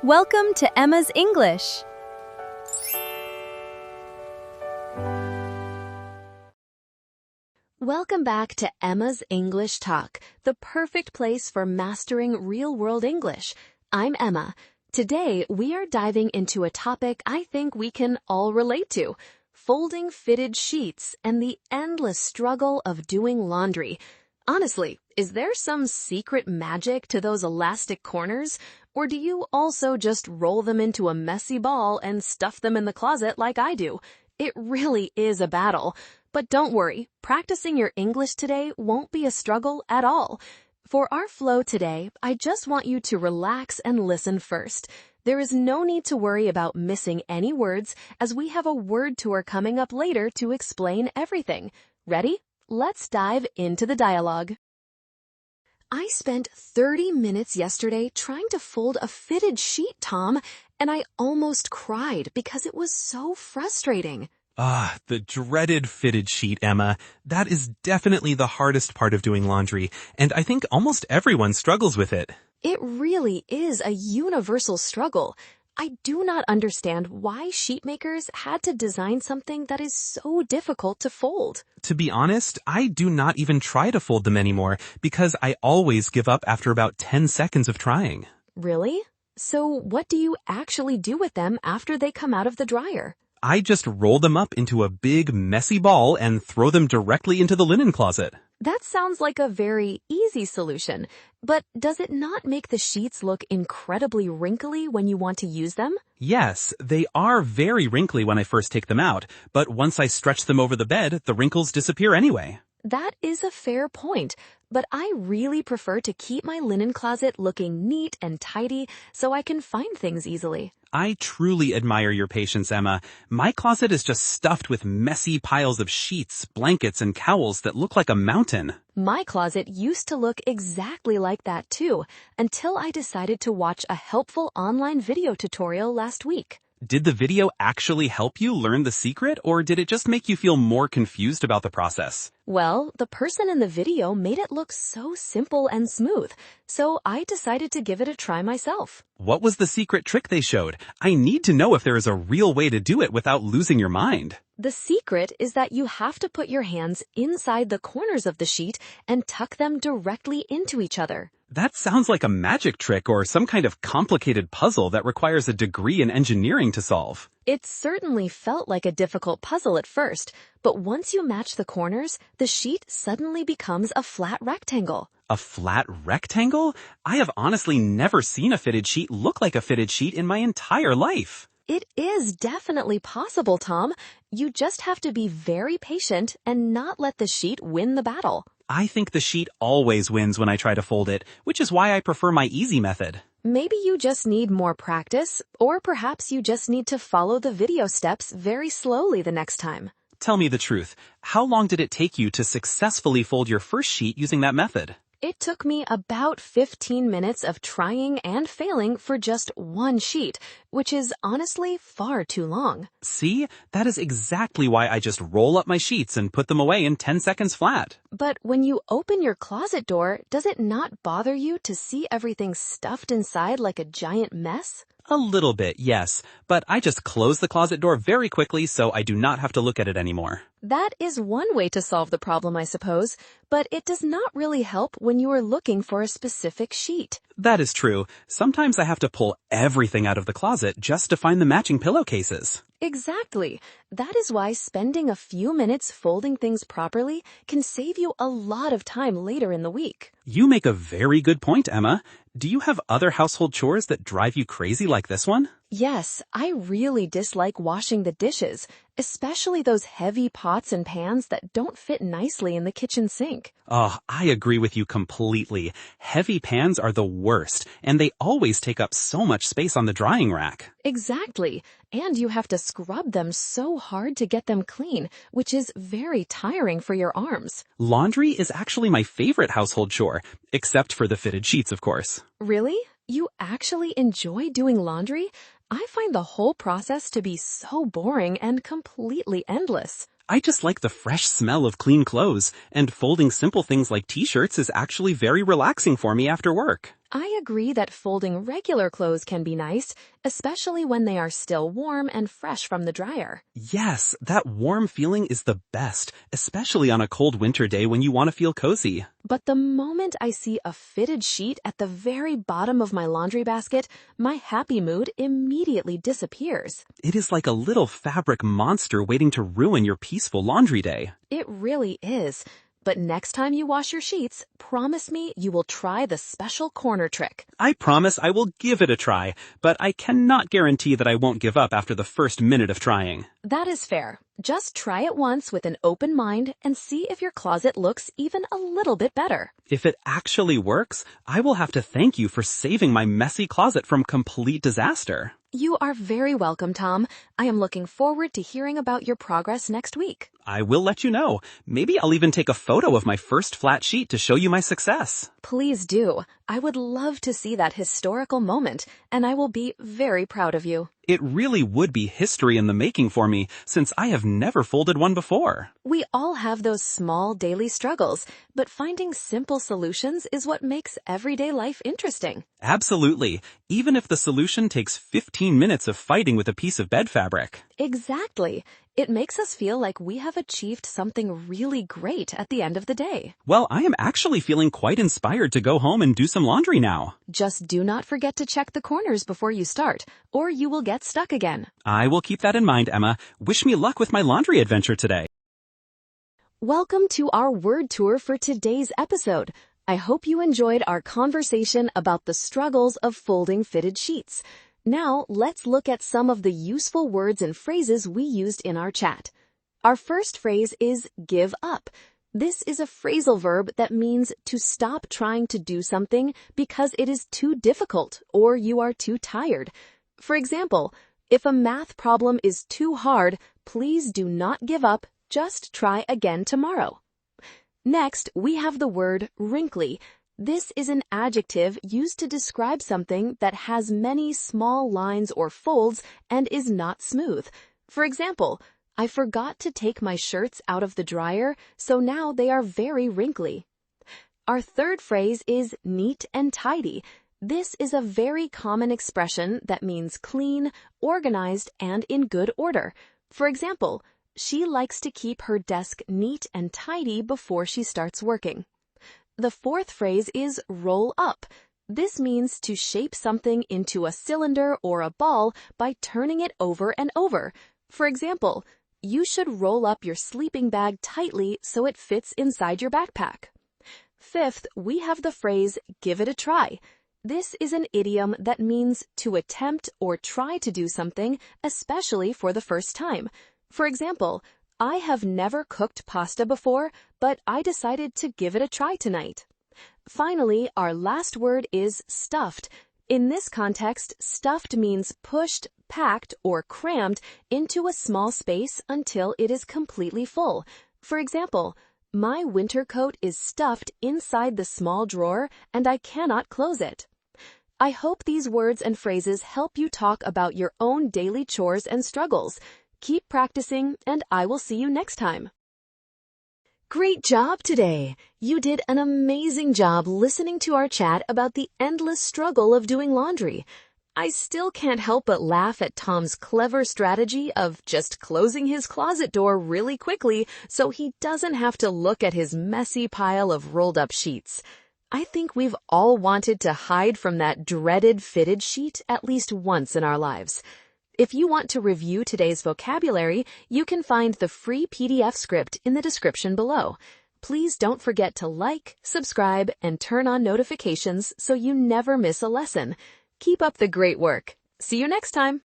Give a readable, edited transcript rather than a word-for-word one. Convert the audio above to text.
Welcome to Emma's English. Welcome back to Emma's English Talk, the perfect place for mastering real-world English. I'm Emma. Today, we are diving into a topic I think we can all relate to: folding fitted sheets and the endless struggle of doing laundry. Honestly, is there some secret magic to those elastic corners? Or do you also just roll them into a messy ball and stuff them in the closet like I do? It really is a battle. But don't worry, practicing your English today won't be a struggle at all. For our flow today, I just want you to relax and listen first. There is no need to worry about missing any words, as we have a word tour coming up later to explain everything. Ready? Let's dive into the dialogue. I spent 30 minutes yesterday trying to fold a fitted sheet, Tom, and I almost cried because it was so frustrating. The dreaded fitted sheet, Emma. That is definitely the hardest part of doing laundry, and I think almost everyone struggles with it. It really is a universal struggle. I do not understand why sheet makers had to design something that is so difficult to fold. To be honest, I do not even try to fold them anymore because I always give up after about 10 seconds of trying. Really? So what do you actually do with them after they come out of the dryer? I just roll them up into a big, messy ball and throw them directly into the linen closet. That sounds like a very easy solution, but does it not make the sheets look incredibly wrinkly when you want to use them? Yes, they are very wrinkly when I first take them out, but once I stretch them over the bed, the wrinkles disappear anyway. That is a fair point, but I really prefer to keep my linen closet looking neat and tidy so I can find things easily. I truly admire your patience, Emma. My closet is just stuffed with messy piles of sheets, blankets, and towels that look like a mountain. My closet used to look exactly like that too, until I decided to watch a helpful online video tutorial last week. Did the video actually help you learn the secret, or did it just make you feel more confused about the process? Well, the person in the video made it look so simple and smooth, so I decided to give it a try myself. What was the secret trick they showed? I need to know if there is a real way to do it without losing your mind. The secret is that you have to put your hands inside the corners of the sheet and tuck them directly into each other. That sounds like a magic trick or some kind of complicated puzzle that requires a degree in engineering to solve. It certainly felt like a difficult puzzle at first, but once you match the corners, the sheet suddenly becomes a flat rectangle. A flat rectangle? I have honestly never seen a fitted sheet look like a fitted sheet in my entire life. It is definitely possible, Tom. You just have to be very patient and not let the sheet win the battle. I think the sheet always wins when I try to fold it, which is why I prefer my easy method. Maybe you just need more practice, or perhaps you just need to follow the video steps very slowly the next time. Tell me the truth. How long did it take you to successfully fold your first sheet using that method? It took me about 15 minutes of trying and failing for just one sheet, which is honestly far too long. See? That is exactly why I just roll up my sheets and put them away in 10 seconds flat. But when you open your closet door, does it not bother you to see everything stuffed inside like a giant mess? A little bit, yes, but I just close the closet door very quickly so I do not have to look at it anymore. That is one way to solve the problem, I suppose, but it does not really help when you are looking for a specific sheet. That is true. Sometimes I have to pull everything out of the closet just to find the matching pillowcases. Exactly. That is why spending a few minutes folding things properly can save you a lot of time later in the week. You make a very good point, Emma. Do you have other household chores that drive you crazy like this one? Yes, I really dislike washing the dishes, especially those heavy pots and pans that don't fit nicely in the kitchen sink. Oh, I agree with you completely. Heavy pans are the worst, and they always take up so much space on the drying rack. Exactly. And you have to scrub them so hard to get them clean, which is very tiring for your arms. Laundry is actually my favorite household chore, except for the fitted sheets, of course. Really? You actually enjoy doing laundry? I find the whole process to be so boring and completely endless. I just like the fresh smell of clean clothes, and folding simple things like t-shirts is actually very relaxing for me after work. I agree that folding regular clothes can be nice, especially when they are still warm and fresh from the dryer. Yes, that warm feeling is the best, especially on a cold winter day when you want to feel cozy. But the moment I see a fitted sheet at the very bottom of my laundry basket, my happy mood immediately disappears. It is like a little fabric monster waiting to ruin your peaceful laundry day. It really is. But next time you wash your sheets, promise me you will try the special corner trick. I promise I will give it a try, but I cannot guarantee that I won't give up after the first minute of trying. That is fair. Just try it once with an open mind and see if your closet looks even a little bit better. If it actually works, I will have to thank you for saving my messy closet from complete disaster. You are very welcome, Tom. I am looking forward to hearing about your progress next week. I will let you know. Maybe I'll even take a photo of my first flat sheet to show you my success. Please do. I would love to see that historical moment, and I will be very proud of you. It really would be history in the making for me, since I have never folded one before. We all have those small daily struggles, but finding simple solutions is what makes everyday life interesting. Absolutely, even if the solution takes 15 minutes of fighting with a piece of bed fabric. Exactly. It makes us feel like we have achieved something really great at the end of the day. Well, I am actually feeling quite inspired to go home and do some laundry now. Just do not forget to check the corners before you start, or you will get stuck again. I will keep that in mind, Emma. Wish me luck with my laundry adventure today. Welcome to our word tour for today's episode. I hope you enjoyed our conversation about the struggles of folding fitted sheets. Now, let's look at some of the useful words and phrases we used in our chat. Our first phrase is give up. This is a phrasal verb that means to stop trying to do something because it is too difficult or you are too tired. For example, if a math problem is too hard, please do not give up, just try again tomorrow. Next, we have the word wrinkly. This is an adjective used to describe something that has many small lines or folds and is not smooth. For example, I forgot to take my shirts out of the dryer, so now they are very wrinkly. Our third phrase is neat and tidy. This is a very common expression that means clean, organized, and in good order. For example, she likes to keep her desk neat and tidy before she starts working. The fourth phrase is roll up. This means to shape something into a cylinder or a ball by turning it over and over. For example, you should roll up your sleeping bag tightly so it fits inside your backpack. Fifth, we have the phrase give it a try. This is an idiom that means to attempt or try to do something, especially for the first time. For example, I have never cooked pasta before, but I decided to give it a try tonight. Finally, our last word is stuffed. In this context, stuffed means pushed, packed, or crammed into a small space until it is completely full. For example, my winter coat is stuffed inside the small drawer and I cannot close it. I hope these words and phrases help you talk about your own daily chores and struggles. Keep practicing, and I will see you next time. Great job today! You did an amazing job listening to our chat about the endless struggle of doing laundry. I still can't help but laugh at Tom's clever strategy of just closing his closet door really quickly so he doesn't have to look at his messy pile of rolled-up sheets. I think we've all wanted to hide from that dreaded fitted sheet at least once in our lives. If you want to review today's vocabulary, you can find the free PDF script in the description below. Please don't forget to like, subscribe, and turn on notifications so you never miss a lesson. Keep up the great work. See you next time.